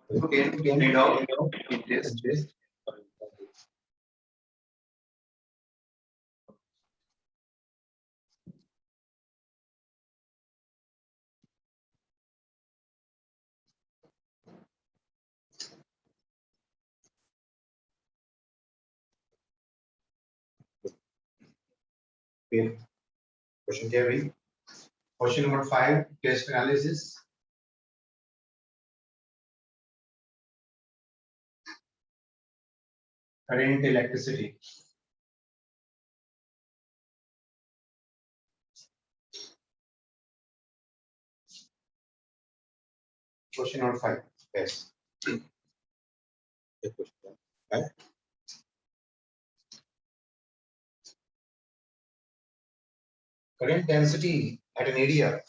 Can you know this? Question क्या Question number 5, test analysis. Current electricity. Question number 5. Yes. Current density at an area.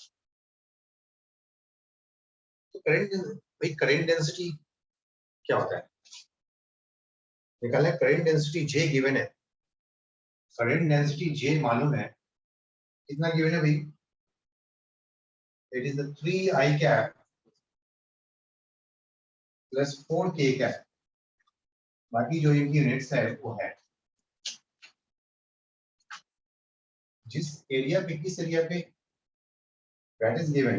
तो current density क्या होता है? निकालना है current density J given है. Current density J मालूम है. कितना given है भाई? It is the 3I cap plus 4K cap. बाकी जो इनकी यूनिट्स है वो है. जिस एरिया पे किस एरिया पे that is given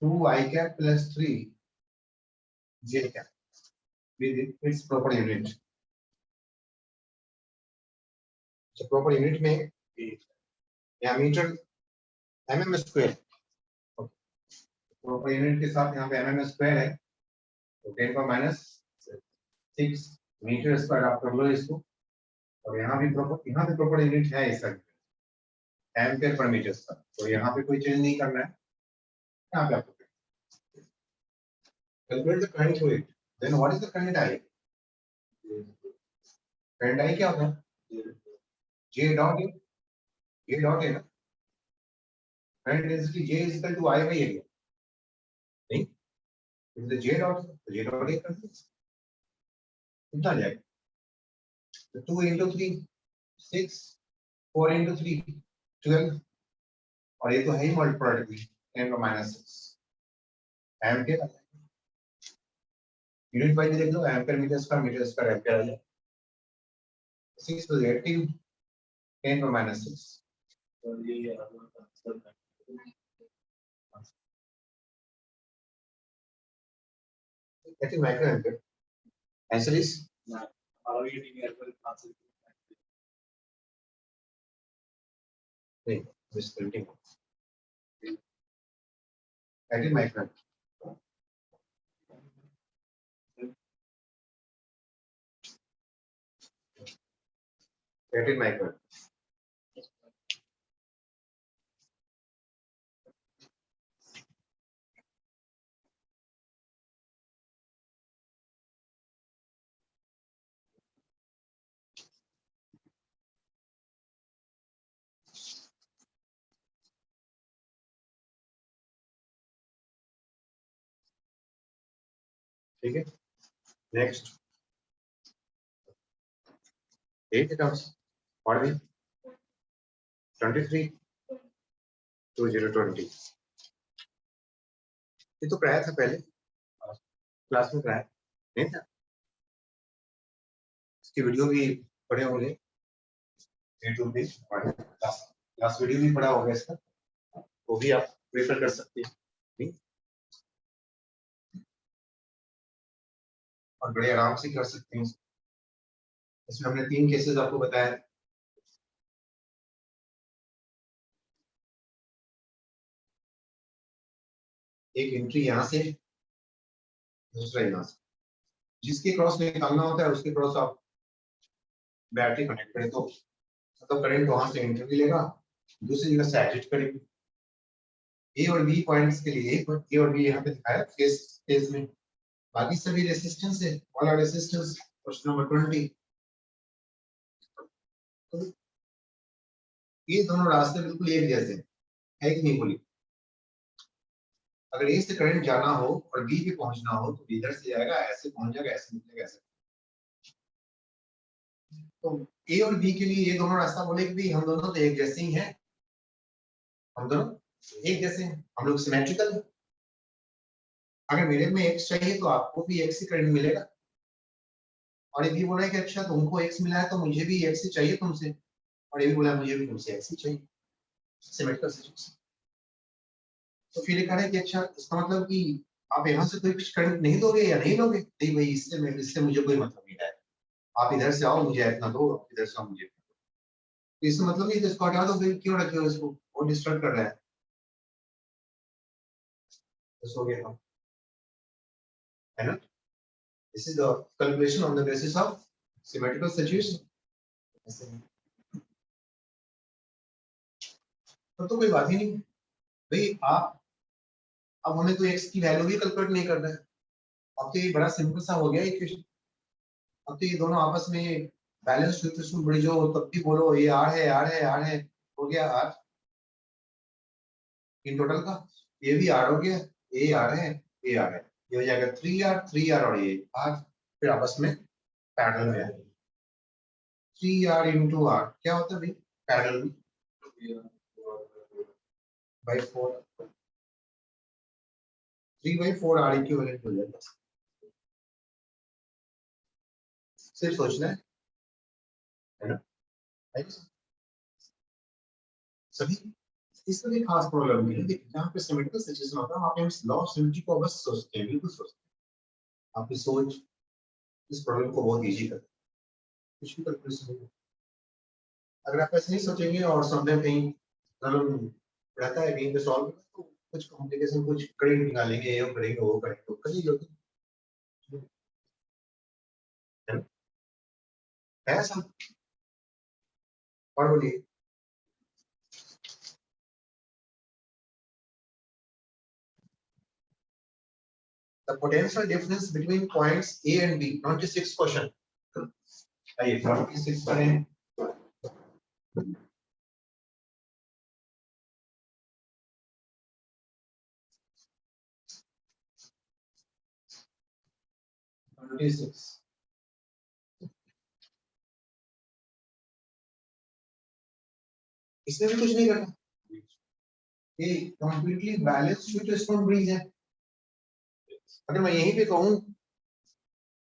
2I cap plus 3J cap with its proper unit. So proper unit में यहाँ metre mm square. proper unit के साथ यहाँ पे mm स्क्वायर है तो 10 का माइनस 6 मीटर स्क्वायर आप कर लो इसको. और यहाँ भी प्रॉपर यूनिट है इसका एम्पियर पर मीटर स्क्वायर. तो यहाँ पे कोई चेंज नहीं करना है. यहाँ पे आपको calculate the current through it. Then what is the current I? Current I क्या होता है? J dot A. J dot A ना. Current density J is equal to I by area. नहीं? If the J dot A कर दो. कितना जाएगा? तो 2 into 3 6 4 into 3 12 और ये तो है ही मल्टीप्लाई 10 का माइनस 6 एम्पियर. यूनिट वाइज देख लो एम्पियर मीटर स्क्वायर एम्पियर आ जाए. 6 तो एक्टिव 10 का माइनस 6. तो ये I think micro ampere. Answer is how are you getting ampere answer? नहीं, this printing. I think micro. 18 micron. ठीक है. Next. 8 terms. What are we? 23 2020. ये तो कराया था पहले क्लास में कराया नहीं था. इसकी वीडियो भी पढ़े होंगे YouTube पे. क्लास वीडियो भी पढ़ा होगा इसका. वो भी आप रेफर कर सकते हैं और बड़े आराम से कर सकते हैं. इसमें हमने 3 केसेस आपको बताया. एक एंट्री यहाँ से दूसरा यहाँ से. जिसके क्रॉस निकालना होता है उसके क्रॉस आप बैटरी कनेक्ट करें तो मतलब करंट वहां से एंट्री लेगा दूसरी जगह से एग्जिट करेगी. ए और बी पॉइंट्स के लिए ए और बी यहाँ पे दिखाया फेस में. बाकी सभी रेजिस्टेंस है. वाला रेजिस्टेंस क्वेश्चन नंबर 20. तो ये दोनों रास्ते बिल्कुल एक जैसे है कि नहीं बोली. अगर ए से करंट जाना हो और बी पे पहुंचना हो तो इधर से जाएगा ऐसे पहुंच जाएगा ऐसे निकलेगा ऐसे. तो ए और बी के लिए ये दोनों रास्ता बोले कि भाई हम दोनों तो एक जैसे ही हैं. हम दोनों एक जैसे हैं. हम लोग सिमेट्रिकल हैं. अगर मेरे में x चाहिए तो आपको भी x ही करंट मिलेगा, और ये भी बोला है कि अच्छा तुमको x मिला है तो मुझे भी x ही चाहिए तुमसे, और ये भी बोला मुझे भी तुमसे x ही चाहिए, सिमेट्रिकल सिचुएशन। तो फिर ये कह रहा है कि अच्छा इसका मतलब कि आप यहाँ से कोई कुछ करंट नहीं दोगे या नहीं लोगे, नहीं भाई इससे मुझे कोई मतलब नहीं है, आप इधर से आओ मुझे इतना दो, इधर से आओ मुझे, तो इसका मतलब नहीं, इसको हटा दो, फिर क्यों रखे हो इसको, वो डिस्टर्ब कर रहा है, बस हो गया, है ना। This is the calculation on the basis of symmetrical situation. तो कोई बात ही नहीं भाई, आप अब हमें तो x की वैल्यू भी कैलकुलेट नहीं करना है, अब तो ये बड़ा सिंपल सा हो गया इक्वेशन, अब तो ये दोनों आपस में बैलेंस इक्वेशन बड़ी जो तब भी बोलो ये r है r है r है, हो गया r इन टोटल का, ये भी r हो गया, ये r है ये r है, ये हो जाएगा 3r और ये r, फिर आपस में पैरेलल में आएगा 3r into r क्या होता है भाई, पैरेलल में by 4, 3/4 r इक्विवेलेंट हो जाएगा, सिर्फ सोचना है ना, है ना? सभी इसमें भी खास प्रॉब्लम नहीं है, देखिए जहाँ पे सिमेट्रिकल सिचुएशन होता है वहाँ पे हम लॉ ऑफ सिमेट्री को बस सोचते हैं, बिल्कुल सोचते हैं, आपकी सोच इस प्रॉब्लम को बहुत इजी करती है, कुछ भी कैलकुलेशन नहीं है। अगर आप ऐसे नहीं सोचेंगे और समझे कहीं प्रॉब्लम रहता है कहीं पे सॉल्व तो कुछ कॉम्प्लिकेशन कुछ करेंगे निकालेंगे, ये करेंगे वो करेंगे तो कहीं होती है ना, है ऐसा, और बोलिए। The potential difference between points A and B, 26 question, आइए 26 करें, 26 इसमें भी कुछ नहीं करना, ये कंप्लीटली बैलेंस्ड यूनिट ब्रिज है। अगर मैं यहीं पे कहूं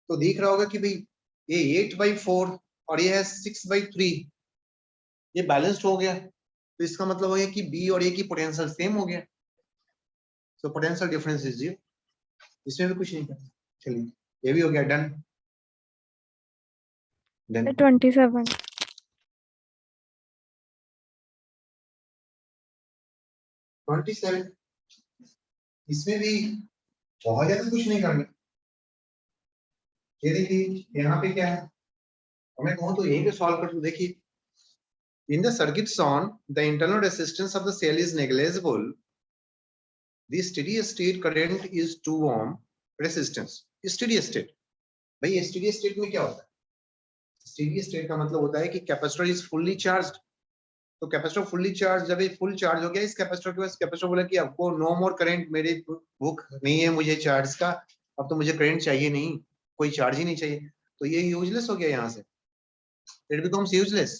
तो दिख रहा होगा कि भाई ये 8/4 और ये है 6/3, ये बैलेंस्ड हो गया, तो इसका मतलब हो गया कि बी और ए की पोटेंशियल सेम हो गया, सो पोटेंशियल डिफरेंस इज 0, इसमें भी कुछ नहीं करना, चलिए ये भी हो गया, डन डन। 27। 27 इसमें भी बहुत ज्यादा कुछ नहीं करना, ये देखिए यहाँ पे क्या है, मैं कहूँ तो यहीं पे सॉल्व कर दूं, देखिए in the circuits on the internal resistance of the cell is negligible, the steady state current is 2 ohm resistance, steady state, भाई steady state में क्या होता है, steady state का मतलब होता है कि कैपेसिटर इज फुल्ली चार्ज्ड, तो कैपेसिटर फुल्ली चार्ज, जब ये फुल चार्ज हो गया इस कैपेसिटर के पास, कैपेसिटर बोला कि आपको नो मोर करंट, मेरी भूख नहीं है मुझे चार्ज का, अब तो मुझे करंट चाहिए नहीं, कोई चार्ज ही नहीं चाहिए, तो ये यूजलेस हो गया, यहाँ से इट बिकम्स यूजलेस,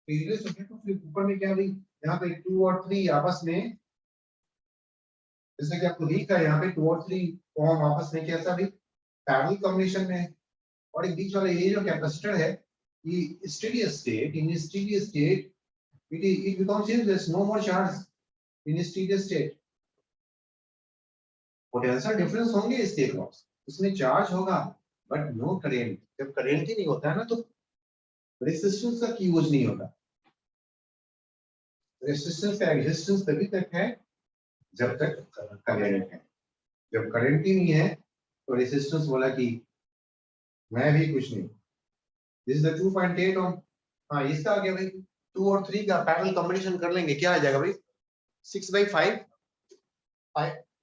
यूजलेस हो गया, तो फिर ऊपर में क्या भाई, यहाँ पे 2 और 3 आपस में, जैसे कि आपको दिख रहा है यहाँ पे 2 और 3 ओम आपस में कैसा भी पैरेलल कॉम्बिनेशन में है, और एक बीच वाला ये जो कैपेसिटर है, ये steady state, in steady state it becomes useless, no more charge in steady state, potential difference होंगे इसके अक्रॉस, इसमें चार्ज होगा बट नो करंट, जब करंट ही नहीं होता है ना तो रेजिस्टेंस का यूज नहीं होता, रेजिस्टेंस का एग्जिस्टेंस तभी तक है जब तक करंट है, जब करंट ही नहीं है तो रेजिस्टेंस बोला कि मैं भी कुछ नहीं, दिस इज द 2.8 ओम, हाँ इसका आ गया भाई, 2 और 3 का पैरेलल कॉम्बिनेशन कर लेंगे, क्या आ जाएगा भाई 6/5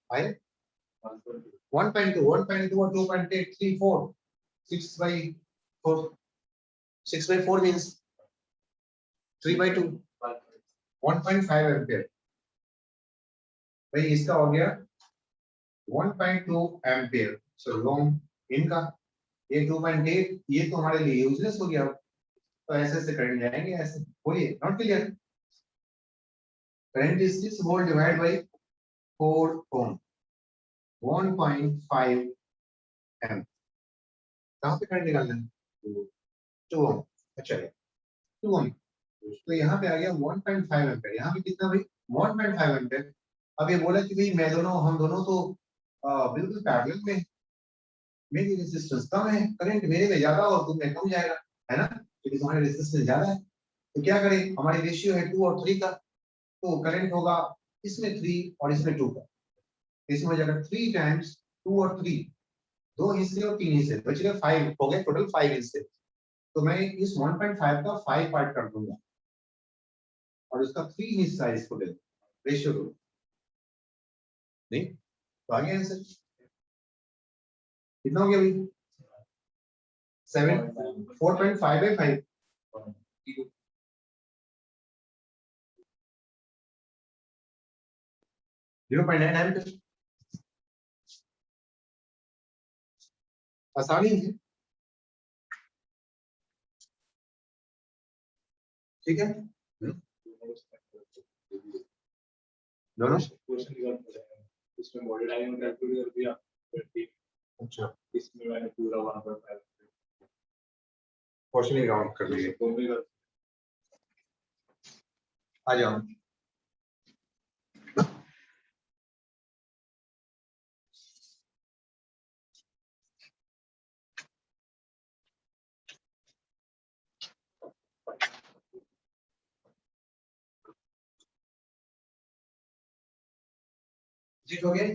5 1.2 और 2.8 3 4 6/4, 6/4 means 3/2 1.5 एम्पियर, भाई इसका हो गया 1.2 एम्पियर, सो लॉन्ग इनका ये 2.8, ये तो हमारे लिए यूजलेस हो गया, तो ऐसे ऐसे करंट जाएंगे, ऐसे बोलिए, not clear, current is 6 volt divide by 4 ohm, 1.5 M. कहाँ पे करंट निकालना है? 2 ओम। अच्छा 2 ओम। तो यहाँ पे आ गया 1.5 एम्पीयर। यहाँ पे कितना भाई? 1.5 एम्पीयर। अब ये बोला कि भाई हम दोनों तो बिल्कुल पैरेलल में, मेरी रेजिस्टेंस कम है, करंट मेरे में ज्यादा और तुम में कम जाएगा, है ना, क्योंकि तुम्हारी रेजिस्टेंस ज्यादा है। तो क्या करें, हमारी रेशियो है 2 और 3 का, तो करंट होगा इसमें 3 और इसमें 2 का। इसमें हो जाएगा 3 टाइम्स 2 और 3, 2 हिस्से और 3 हिस्से, बच गए 5, हो गए टोटल 5 हिस्से। तो मैं इस 1.5 का 5 पार्ट कर दूंगा और उसका 3 हिस्सा इसको दे दूंगा, रेशियो दो। नहीं तो आगे आंसर कितना हो गया भाई? 7 4.5 है 5 0.9 एम्पीयर। आसानी है, ठीक है। दोनों इसमें बॉडी डायग्राम कैलकुलेट कर दिया, अच्छा इसमें मैंने पूरा 1.5 क्वेश्चन राउंड कर लिए। आ जाओ। जी हो गया।